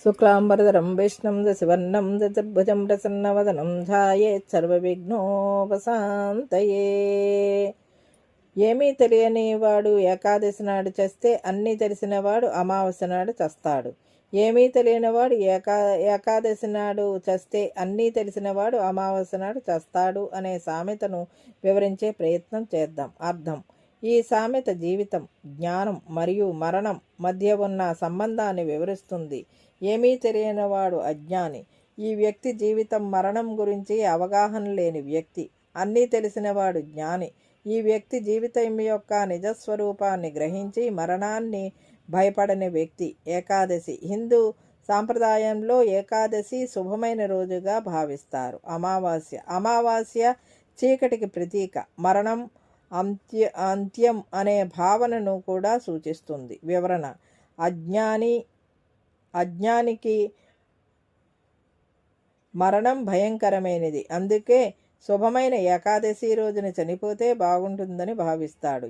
శుక్లాంబరధరం విష్ణుం శశివర్ణం చతుర్భుజం ప్రసన్నవదనం ధ్యాయేత్ సర్వవిఘ్నోపశాంతయే. ఏమీ తెలియని వాడు ఏకాదశి నాడు చస్తే అన్నీ తెలిసినవాడు అమావాస్య నాడు చస్తాడు. ఏమీ తెలియనివాడు ఏకాదశి నాడు చస్తే అన్నీ తెలిసినవాడు అమావాస్య నాడు చస్తాడు అనే సామెతను వివరించే ప్రయత్నం చేద్దాం. అర్థం: ఈ సామెత జీవితం, జ్ఞానం మరియు మరణం మధ్య ఉన్న సంబంధాన్ని వివరిస్తుంది. ఏమీ తెలియనివాడు అజ్ఞాని. ఈ వ్యక్తి జీవితం, మరణం గురించి అవగాహన లేని వ్యక్తి. అన్నీ తెలిసినవాడు జ్ఞాని. ఈ వ్యక్తి జీవితం యొక్క నిజస్వరూపాన్ని గ్రహించి మరణాన్ని భయపడని వ్యక్తి. ఏకాదశి హిందూ సాంప్రదాయంలో ఏకాదశి శుభమైన రోజుగా భావిస్తారు. అమావాస్య చీకటికి ప్రతీక. మరణం అంత్యం అనే భావనను కూడా సూచిస్తుంది. వివరణ: అజ్ఞానికి మరణం భయంకరమైనది. అందుకే శుభమైన ఏకాదశి రోజున చనిపోతే బాగుంటుందని భావిస్తాడు.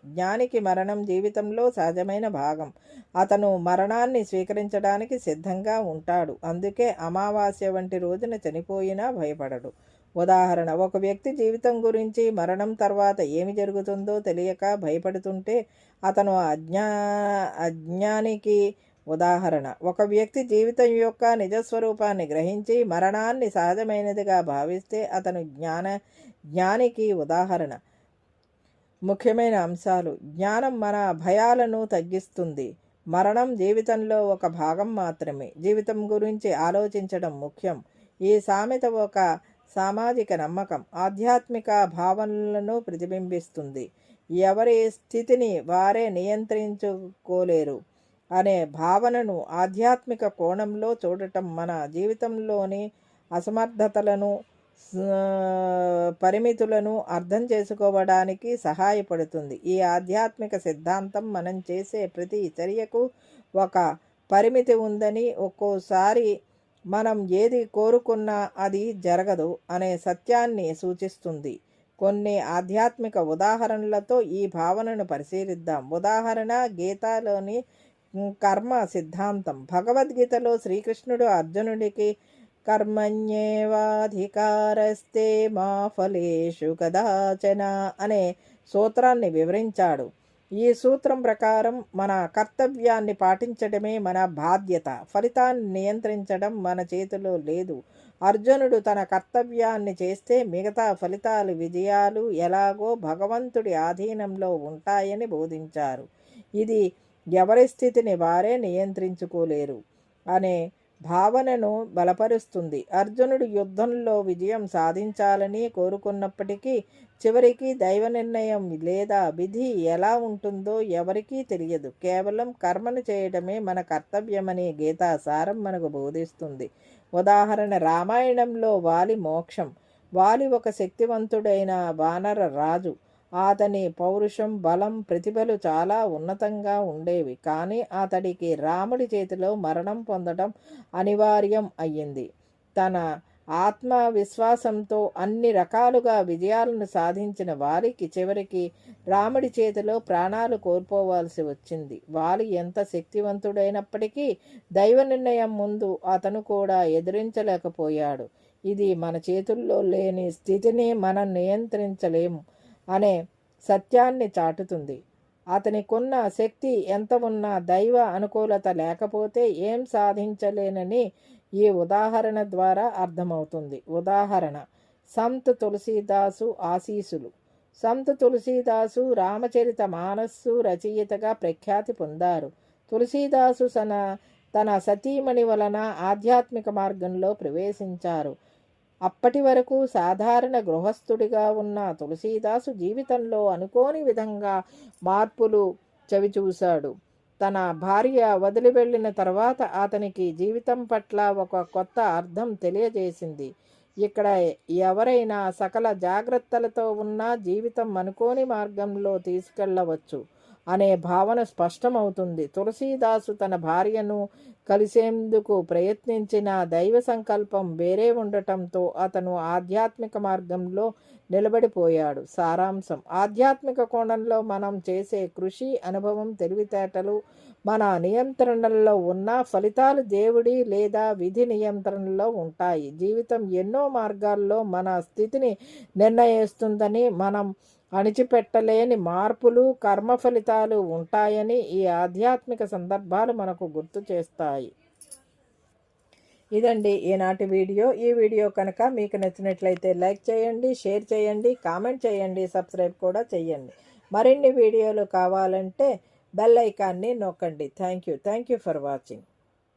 జ్ఞానికి మరణం జీవితంలో సహజమైన భాగం. అతను మరణాన్ని స్వీకరించడానికి సిద్ధంగా ఉంటాడు. అందుకే అమావాస్య వంటి రోజున చనిపోయినా భయపడడు. ఉదాహరణ: ఒక వ్యక్తి జీవితం గురించి, మరణం తర్వాత ఏమి జరుగుతుందో తెలియక భయపడుతుంటే అతను అజ్ఞానికి ఉదాహరణ. ఒక వ్యక్తి జీవితం యొక్క నిజస్వరూపాన్ని గ్రహించి మరణాన్ని సహజమైనదిగా భావిస్తే అతను జ్ఞానికి ఉదాహరణ. ముఖ్యమైన అంశాలు: జ్ఞానం మన భయాలను తగ్గిస్తుంది. మరణం జీవితంలో ఒక భాగం మాత్రమే. జీవితం గురించి ఆలోచించడం ముఖ్యం. ఈ సామెత ఒక సామాజిక నమ్మకం, ఆధ్యాత్మిక భావనలను ప్రతిబింబిస్తుంది. ఎవరి స్థితిని వారే నియంత్రించుకోలేరు అనే భావనను ఆధ్యాత్మిక కోణంలో చూడటం మన జీవితంలోని అసమర్థతలను, పరిమితులను అర్థం చేసుకోవడానికి సహాయపడుతుంది. ఈ ఆధ్యాత్మిక సిద్ధాంతం మనం చేసే ప్రతి చర్యకు ఒక పరిమితి ఉందని, ఒక్కోసారి మనం ఏది కోరుకున్నా అది జరగదు అనే సత్యాన్ని సూచిస్తుంది. కొన్ని ఆధ్యాత్మిక ఉదాహరణలతో ఈ భావనను పరిశీలిద్దాం. ఉదాహరణ: గీతలోని కర్మ సిద్ధాంతం. భగవద్గీతలో శ్రీకృష్ణుడు అర్జునుడికి కర్మణ్యేవాధికారస్తే మా ఫలేషు కదాచన అనే సూత్రాన్ని వివరించాడు. ఈ సూత్రం ప్రకారం మన కర్తవ్యాన్ని పాటించడమే మన బాధ్యత. ఫలితాన్ని నియంత్రించడం మన చేతిలో లేదు. అర్జునుడు తన కర్తవ్యాన్ని చేస్తే మిగతా ఫలితాలు, విజయాలు ఎలాగో భగవంతుడి ఆధీనంలో ఉంటాయని బోధించారు. ఇది ఎవరి స్థితిని వారే నియంత్రించుకోలేరు అనే భావనను బలపరుస్తుంది. అర్జునుడు యుద్ధంలో విజయం సాధించాలని కోరుకున్నప్పటికీ చివరికి దైవ నిర్ణయం లేదా విధి ఎలా ఉంటుందో ఎవరికీ తెలియదు. కేవలం కర్మను చేయడమే మన కర్తవ్యమని గీతా సారం మనకు బోధిస్తుంది. ఉదాహరణ: రామాయణంలో వాలి మోక్షం. వాలి ఒక శక్తివంతుడైన వానర రాజు. అతని పౌరుషం, బలం, ప్రతిభలు చాలా ఉన్నతంగా ఉండేవి. కానీ అతడికి రాముడి చేతిలో మరణం పొందడం అనివార్యం అయ్యింది. తన ఆత్మవిశ్వాసంతో అన్ని రకాలుగా విజయాలను సాధించిన వాలికి చివరికి రాముడి చేతిలో ప్రాణాలు కోల్పోవాల్సి వచ్చింది. వాలి ఎంత శక్తివంతుడైనప్పటికీ దైవ నిర్ణయం ముందు అతను కూడా ఎదిరించలేకపోయాడు. ఇది మన చేతుల్లో లేని స్థితిని మనం నియంత్రించలేము అనే సత్యాన్ని చాటుతుంది. అతనికున్న శక్తి ఎంత ఉన్నా దైవ అనుకూలత లేకపోతే ఏం సాధించలేనని ఈ ఉదాహరణ ద్వారా అర్థమవుతుంది. ఉదాహరణ: సంత్ తులసీదాసు ఆశీసులు. సంత్ తులసీదాసు రామచరిత మానస్సు రచయితగా ప్రఖ్యాతి పొందారు. తులసీదాసు తన సతీమణి వలన ఆధ్యాత్మిక మార్గంలో ప్రవేశించారు. అప్పటి వరకు సాధారణ గృహస్థుడిగా ఉన్న తులసీదాసు జీవితంలో అనుకోని విధంగా మార్పులు చవిచూశాడు. తన భార్య వదిలి వెళ్ళిన తర్వాత అతనికి జీవితం పట్ల ఒక కొత్త అర్థం తెలియజేసింది. ఇక్కడ ఎవరైనా సకల జాగ్రత్తలతో ఉన్నా జీవితం అనుకోని మార్గంలో తీసుకెళ్లవచ్చు. అనే భావన స్పష్టమవుతుంది. తులసీదాసు తన భార్యను కలిసేందుకు ప్రయత్నించిన దైవ సంకల్పం వేరే ఉండటంతో అతను ఆధ్యాత్మిక మార్గంలో నిలబడిపోయాడు. సారాంశం: ఆధ్యాత్మిక కోణంలో మనం చేసే కృషి, అనుభవం, తెలివితేటలు మన నియంత్రణలో ఉన్న ఫలితాలు దేవుడి లేదా విధి నియంత్రణలో ఉంటాయి. జీవితం ఎన్నో మార్గాల్లో మన స్థితిని నిర్ణయిస్తుందని, మనం అణిచిపెట్టలేని మార్పులు, కర్మ ఫలితాలు ఉంటాయని ఈ ఆధ్యాత్మిక సందర్భాలు మనకు గుర్తు చేస్తాయి. ఇదండి ఈనాటి వీడియో. ఈ వీడియో కనుక మీకు నచ్చినట్లయితే లైక్ చేయండి, షేర్ చేయండి, కామెంట్ చేయండి, సబ్స్క్రైబ్ కూడా చేయండి. మరిన్ని వీడియోలు కావాలంటే బెల్ ఐకాన్ని నొక్కండి. Thank you for watching.